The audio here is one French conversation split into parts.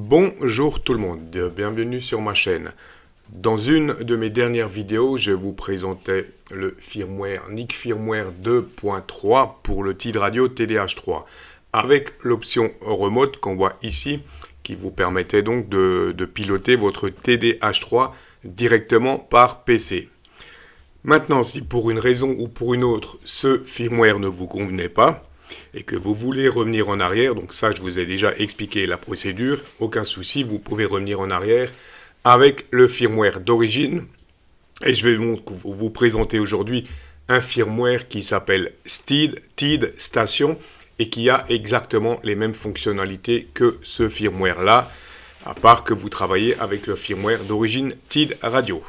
Bonjour tout le monde, bienvenue sur ma chaîne. Dans une de mes dernières vidéos, je vous présentais le firmware NIC Firmware 2.3 pour le TID Radio TDH3 avec l'option remote qu'on voit ici qui vous permettait donc de piloter votre TDH3 directement par PC. Maintenant, si pour une raison ou pour une autre, ce firmware ne vous convenait pas, et que vous voulez revenir en arrière, donc ça je vous ai déjà expliqué la procédure, aucun souci, vous pouvez revenir en arrière avec le firmware d'origine. Et je vais donc vous présenter aujourd'hui un firmware qui s'appelle TID Station et qui a exactement les mêmes fonctionnalités que ce firmware là, à part que vous travaillez avec le firmware d'origine TID Radio.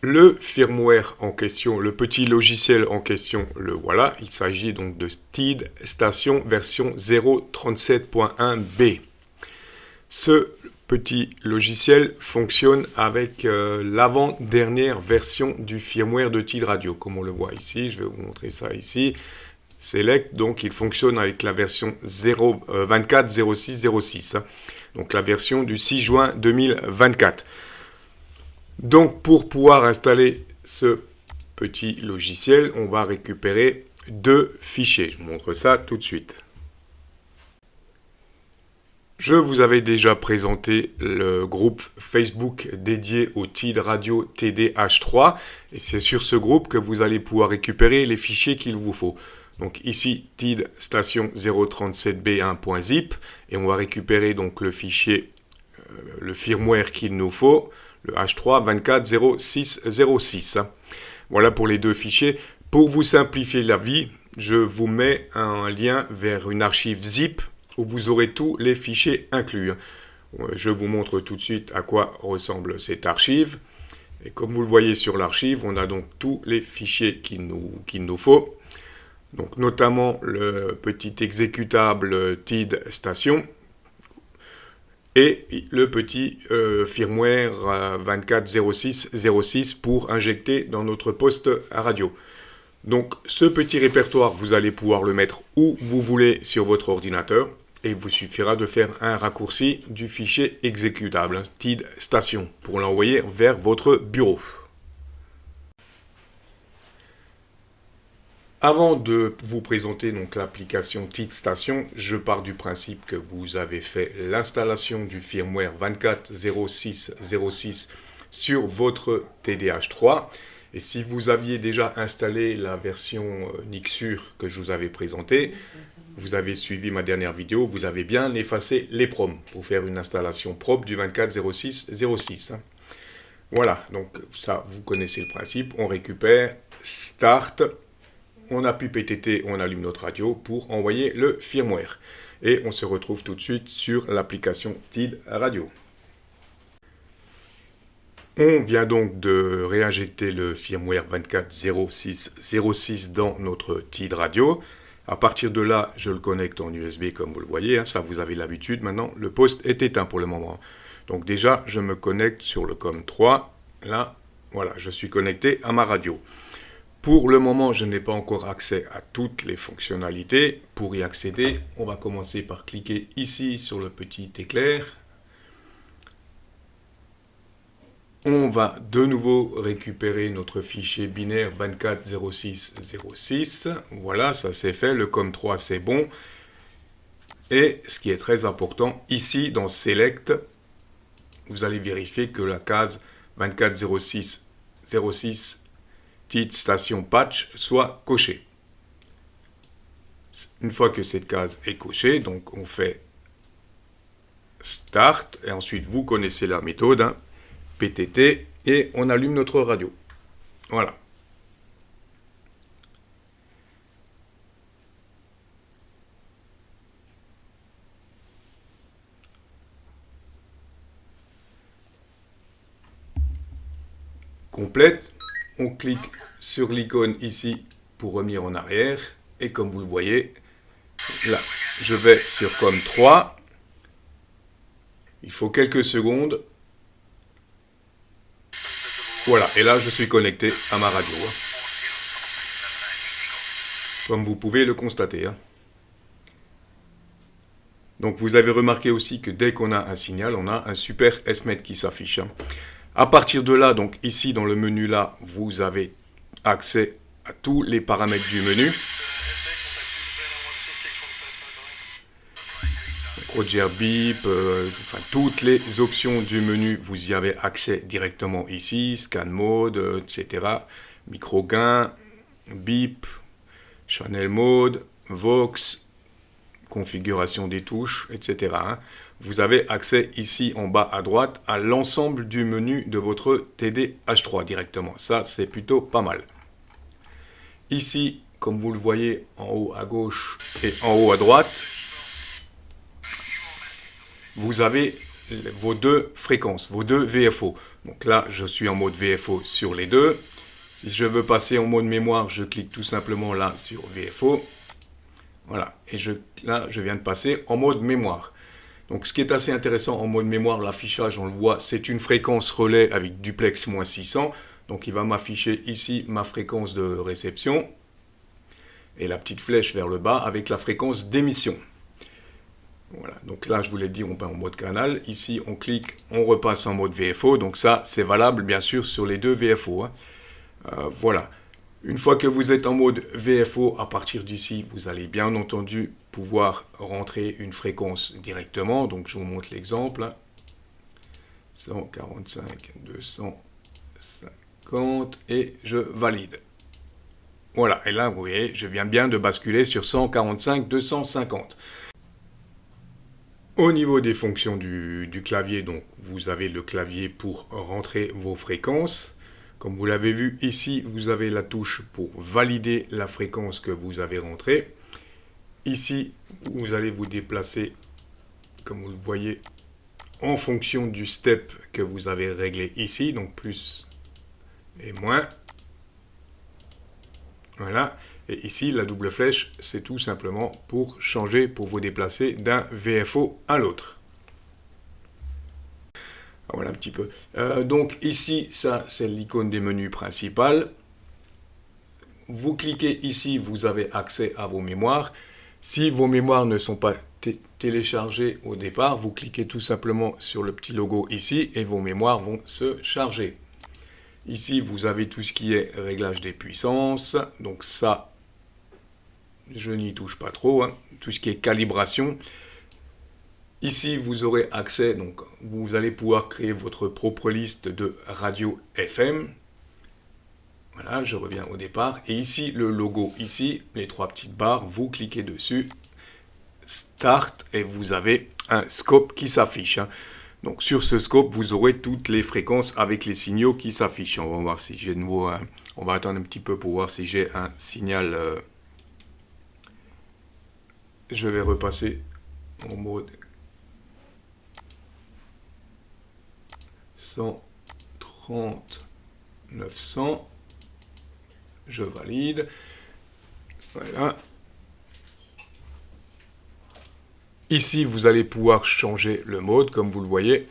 Le firmware en question, le petit logiciel en question, le voilà. Il s'agit donc de TID Station version 0.37.1b. Ce petit logiciel fonctionne avec l'avant-dernière version du firmware de TID Radio, comme on le voit ici. Je vais vous montrer ça ici. Select, donc il fonctionne avec la version 24.06.06, donc la version du 6 juin 2024. Donc pour pouvoir installer ce petit logiciel, on va récupérer deux fichiers. Je vous montre ça tout de suite. Je vous avais déjà présenté le groupe Facebook dédié au TID Radio TDH3 et c'est sur ce groupe que vous allez pouvoir récupérer les fichiers qu'il vous faut. Donc ici TID station 037b1.zip et on va récupérer donc le fichier, le firmware qu'il nous faut, le H3 24.06.06. Voilà pour les deux fichiers. Pour vous simplifier la vie, je vous mets un lien vers une archive zip où vous aurez tous les fichiers inclus. Je vous montre tout de suite à quoi ressemble cette archive. Et comme vous le voyez sur l'archive, on a donc tous les fichiers qu'il nous faut. Donc notamment le petit exécutable TID Station et le petit firmware 24.06.06 pour injecter dans notre poste à radio. Donc ce petit répertoire, vous allez pouvoir le mettre où vous voulez sur votre ordinateur et il vous suffira de faire un raccourci du fichier exécutable TID Station pour l'envoyer vers votre bureau. Avant de vous présenter donc l'application TID Station, je pars du principe que vous avez fait l'installation du firmware 24.06.06 sur votre TDH3. Et si vous aviez déjà installé la version NICSUR que je vous avais présentée, vous avez suivi ma dernière vidéo, vous avez bien effacé les proms pour faire une installation propre du 24.06.06. Voilà, donc ça, vous connaissez le principe. On récupère, Start. On appuie PTT, on allume notre radio pour envoyer le firmware. Et on se retrouve tout de suite sur l'application TID Radio. On vient donc de réinjecter le firmware 24.06.06 dans notre TID Radio. À partir de là, je le connecte en USB comme vous le voyez. Ça, vous avez l'habitude. Maintenant, le poste est éteint pour le moment. Donc déjà, je me connecte sur le COM3. Là, voilà, je suis connecté à ma radio. Pour le moment, je n'ai pas encore accès à toutes les fonctionnalités. Pour y accéder, on va commencer par cliquer ici sur le petit éclair. On va de nouveau récupérer notre fichier binaire 24.06.06. Voilà, ça c'est fait. Le COM3 c'est bon. Et ce qui est très important, ici dans Select, vous allez vérifier que la case 24.06.06 TID Station Patch soit cochée. Une fois que cette case est cochée, donc on fait Start, et ensuite vous connaissez la méthode, PTT, et on allume notre radio. Voilà. Complète, on clique sur l'icône ici pour revenir en arrière, et comme vous le voyez, là, je vais sur COM3, il faut quelques secondes, voilà, et là je suis connecté à ma radio, comme vous pouvez le constater. Donc vous avez remarqué aussi que dès qu'on a un signal, on a un super SMED qui s'affiche. À partir de là, donc ici dans le menu là, vous avez accès à tous les paramètres du menu. Roger Beep, enfin toutes les options du menu, vous y avez accès directement ici, scan mode, etc. Micro gain, beep, channel mode, Vox, configuration des touches, etc. Vous avez accès ici en bas à droite à l'ensemble du menu de votre TD-H3 directement. Ça, c'est plutôt pas mal. Ici, comme vous le voyez en haut à gauche et en haut à droite, vous avez vos deux fréquences, vos deux VFO. Donc là, je suis en mode VFO sur les deux. Si je veux passer en mode mémoire, je clique tout simplement là sur VFO. Voilà, et là, je viens de passer en mode mémoire. Donc ce qui est assez intéressant en mode mémoire, l'affichage, on le voit, c'est une fréquence relais avec duplex -600. Donc il va m'afficher ici ma fréquence de réception. Et la petite flèche vers le bas avec la fréquence d'émission. Voilà, donc là je vous l'ai dit, on part en mode canal. Ici on clique, on repasse en mode VFO. Donc ça c'est valable bien sûr sur les deux VFO. Voilà. Une fois que vous êtes en mode VFO, à partir d'ici, vous allez bien entendu pouvoir rentrer une fréquence directement. Donc je vous montre l'exemple. 145, 250 et je valide. Voilà, et là vous voyez, je viens bien de basculer sur 145, 250. Au niveau des fonctions du clavier, donc vous avez le clavier pour rentrer vos fréquences. Comme vous l'avez vu ici, vous avez la touche pour valider la fréquence que vous avez rentrée. Ici, vous allez vous déplacer, comme vous le voyez, en fonction du step que vous avez réglé ici, donc plus et moins. Voilà. Et ici, la double flèche, c'est tout simplement pour changer, pour vous déplacer d'un VFO à l'autre. Voilà un petit peu. Donc ici, ça, c'est l'icône des menus principales. Vous cliquez ici, vous avez accès à vos mémoires. Si vos mémoires ne sont pas téléchargées au départ, vous cliquez tout simplement sur le petit logo ici et vos mémoires vont se charger. Ici, vous avez tout ce qui est réglage des puissances. Donc ça, je n'y touche pas trop. Tout ce qui est calibration. Ici, vous aurez accès, donc vous allez pouvoir créer votre propre liste de radio FM. Voilà, je reviens au départ. Et ici, le logo, ici, les trois petites barres, vous cliquez dessus, Start, et vous avez un scope qui s'affiche. Donc sur ce scope, vous aurez toutes les fréquences avec les signaux qui s'affichent. On va voir si j'ai de nouveau, on va attendre un petit peu pour voir si j'ai un signal. Je vais repasser en mode 130, 900. Je valide. Voilà. Ici, vous allez pouvoir changer le mode, comme vous le voyez.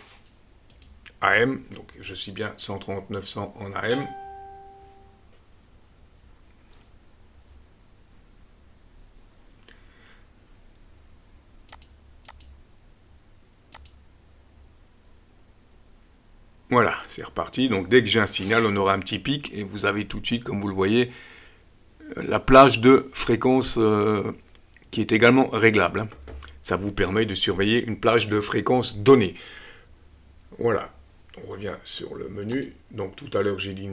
AM, donc je suis bien 130, 900 en AM. Voilà, c'est reparti. Donc dès que j'ai un signal, on aura un petit pic et vous avez tout de suite, comme vous le voyez, la plage de fréquence qui est également réglable. Ça vous permet de surveiller une plage de fréquence donnée. Voilà, on revient sur le menu. Donc tout à l'heure, j'ai dit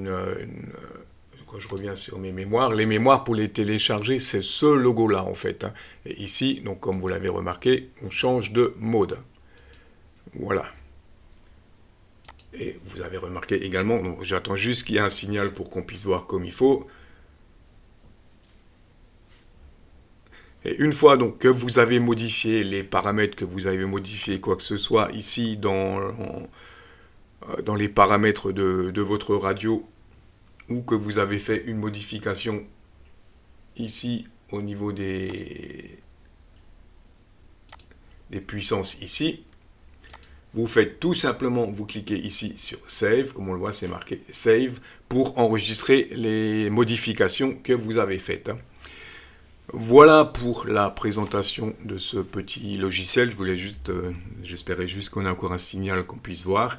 quand je reviens sur mes mémoires, les mémoires pour les télécharger, c'est ce logo-là en fait. Et ici, donc comme vous l'avez remarqué, on change de mode. Voilà. Et vous avez remarqué également, j'attends juste qu'il y ait un signal pour qu'on puisse voir comme il faut. Et une fois donc que vous avez modifié les paramètres, que vous avez modifié quoi que ce soit ici dans les paramètres de votre radio, ou que vous avez fait une modification ici au niveau des puissances ici, vous faites tout simplement, vous cliquez ici sur Save, comme on le voit c'est marqué Save, pour enregistrer les modifications que vous avez faites. Voilà pour la présentation de ce petit logiciel. Je voulais juste, j'espérais juste qu'on ait encore un signal qu'on puisse voir.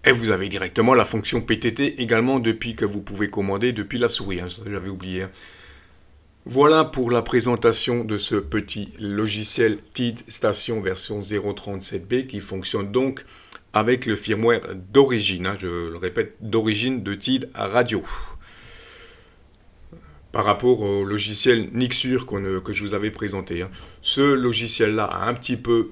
Et vous avez directement la fonction PTT également depuis que vous pouvez commander depuis la souris. Ça, j'avais oublié. Voilà pour la présentation de ce petit logiciel TID Station version 0.37b qui fonctionne donc avec le firmware d'origine, je le répète, d'origine de TID Radio. Par rapport au logiciel Nixure que je vous avais présenté. Ce logiciel-là a un petit peu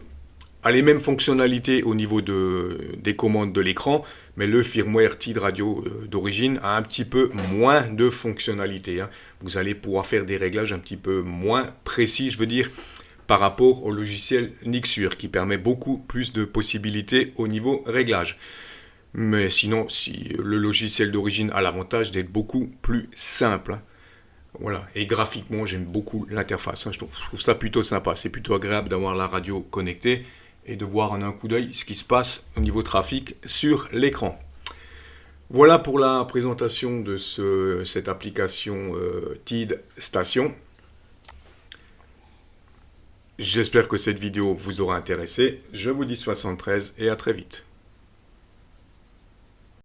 les mêmes fonctionnalités au niveau des commandes de l'écran, mais le firmware TID Radio d'origine a un petit peu moins de fonctionnalités. Vous allez pouvoir faire des réglages un petit peu moins précis, je veux dire, par rapport au logiciel Nixure, qui permet beaucoup plus de possibilités au niveau réglage. Mais sinon, si le logiciel d'origine a l'avantage d'être beaucoup plus simple. Voilà, et graphiquement, j'aime beaucoup l'interface. Je trouve ça plutôt sympa. C'est plutôt agréable d'avoir la radio connectée et de voir en un coup d'œil ce qui se passe au niveau trafic sur l'écran. Voilà pour la présentation de cette application TID Station. J'espère que cette vidéo vous aura intéressé. Je vous dis 73 et à très vite.